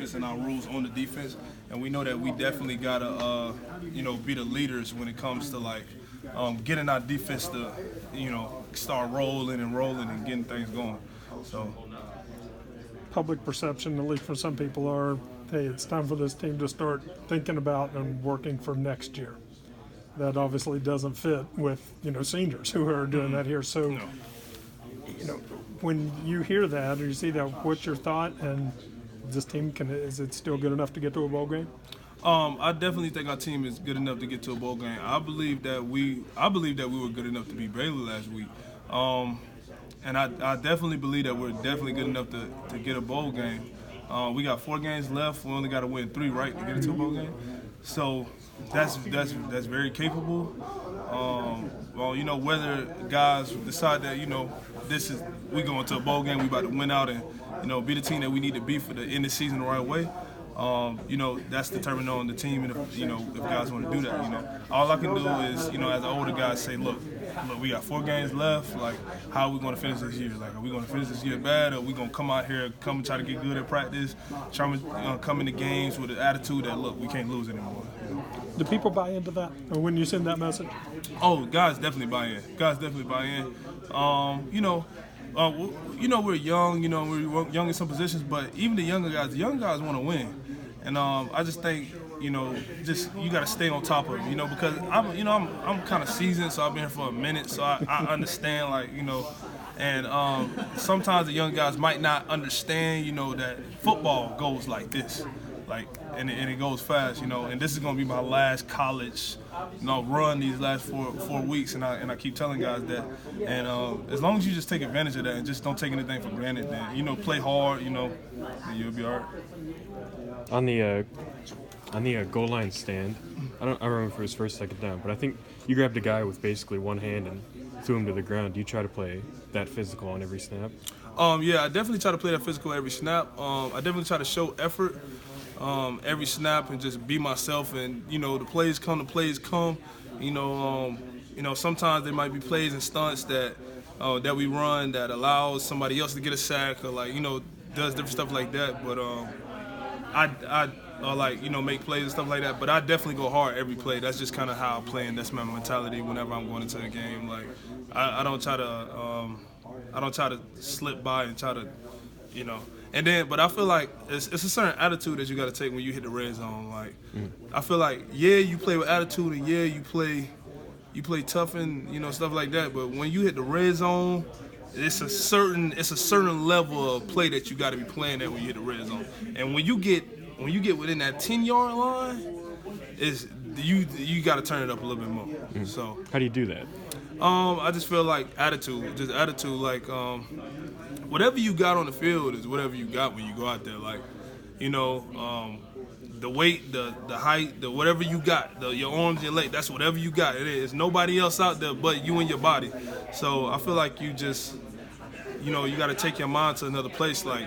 defense and our rules on the defense, and we know that we definitely gotta be the leaders when it comes to like getting our defense to start rolling and getting things going. So Public perception, at least for some people, are, hey, it's time for this team to start thinking about and working for next year. That obviously doesn't fit with seniors who are doing that here. So, no. When you hear that or you see that, what's your thought? And this team is it still good enough to get to a bowl game? I definitely think our team is good enough to get to a bowl game. I believe that we were good enough to beat Baylor last week. And I definitely believe that we're definitely good enough to get a bowl game. We got 4 games left. We only got to win 3, right, to get into a bowl game. So that's very capable. Whether guys decide that we going to a bowl game, we about to win out and be the team that we need to be for the end of the season the right way. That's determined on the team, and if guys want to do that, all I can do is, as an older guy, say, look, we got 4 games left. Like, how are we going to finish this year? Like, are we going to finish this year bad, or are we going to come out here, come and try to get good at practice, try to come into games with an attitude that, look, we can't lose anymore. Do people buy into that when you send that message? Oh, guys definitely buy in. We're young, we're young in some positions, but even the young guys want to win. And I just think, you got to stay on top of it, because I'm kind of seasoned, so I've been here for a minute, so I understand, and sometimes the young guys might not understand, that football goes like this, and it goes fast, and this is going to be my last college, run these last four weeks, and I keep telling guys that, and as long as you just take advantage of that and just don't take anything for granted, then, play hard, then you'll be all right. On the goal line stand, I don't remember if it was first, second down, but I think you grabbed a guy with basically one hand and threw him to the ground. Do you try to play that physical on every snap? Yeah, I definitely try to play that physical every snap. I definitely try to show effort every snap and just be myself. And the plays come. Sometimes there might be plays and stunts that we run that allows somebody else to get a sack or does different stuff like that. But I make plays and stuff like that. But I definitely go hard every play. That's just kind of how I play, and that's my mentality whenever I'm going into a game. Like I don't try to slip by and try to, And then, but I feel like it's a certain attitude that you got to take when you hit the red zone. Like I feel like you play with attitude, and you play tough and stuff like that. But when you hit the red zone, it's a certain level of play that you got to be playing at when you hit the red zone. And when you get within that 10-yard line, you got to turn it up a little bit more. So how do you do that? I just feel like attitude. Like whatever you got on the field is whatever you got when you go out there. Like the weight, the height, the whatever you got, your arms, your legs, that's whatever you got. It is nobody else out there but you and your body. So I feel like you just, you got to take your mind to another place. Like,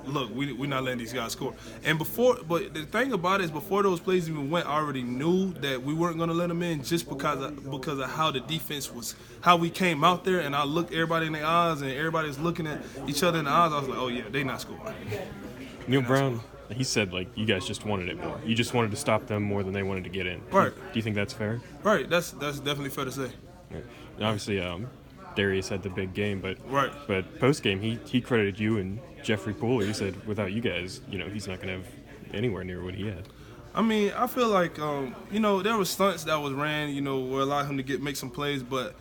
look, we're not letting these guys score. But the thing about it is, before those plays even went, I already knew that we weren't going to let them in just because of how the defense was, how we came out there, and I looked everybody in the eyes, and everybody's looking at each other in the eyes. I was like, oh yeah, they not scoring. Neil Brown, he said you guys just wanted it more. You just wanted to stop them more than they wanted to get in. Right. Do you think that's fair? Right. That's definitely fair to say. Yeah. And obviously, Darius had the big game, but right. But post game, he credited you and Jeffrey Pooler. He said without you guys, he's not going to have anywhere near what he had. I mean, I feel like there were stunts that was ran, where allowed him to make some plays, but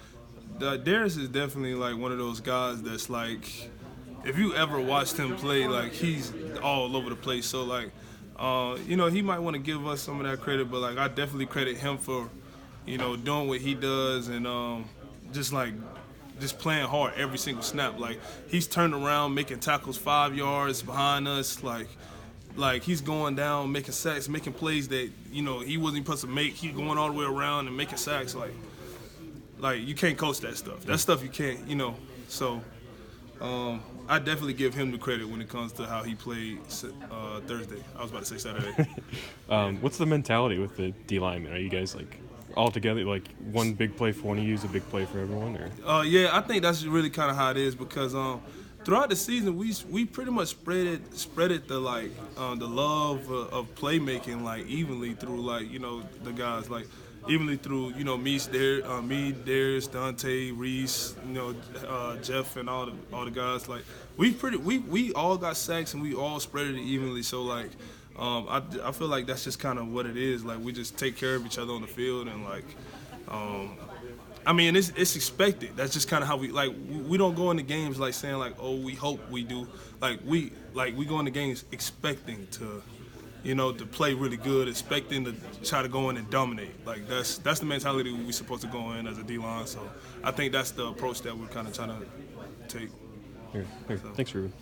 Darius is definitely like one of those guys that's like, if you ever watched him play, like he's all over the place. So like, he might want to give us some of that credit, but like I definitely credit him for, doing what he does and just playing hard every single snap. Like he's turned around, making tackles 5 yards behind us. Like he's going down, making sacks, making plays that he wasn't supposed to make. He's going all the way around and making sacks. Like you can't coach that stuff. That stuff you can't. So I definitely give him the credit when it comes to how he played Thursday. I was about to say Saturday. What's the mentality with the D linemen? Are you guys all together, one big play for one of you is a big play for everyone? Or? Yeah, I think that's really kind of how it is because throughout the season, we pretty much spread it the the love of playmaking like evenly through like the guys like evenly through me, Darius, Dante, Reese, Jeff, and all the guys. Like we all got sacks and we all spread it evenly. So like I feel like that's just kind of what it is. Like we just take care of each other on the field and like. I mean, it's expected. That's just kind of how we don't go into games like saying like, oh, we hope we do. We go into games expecting to, to play really good, expecting to try to go in and dominate. Like that's the mentality we're supposed to go in as a D-line. So I think that's the approach that we're kind of trying to take. Here. So. Thanks, Reuben.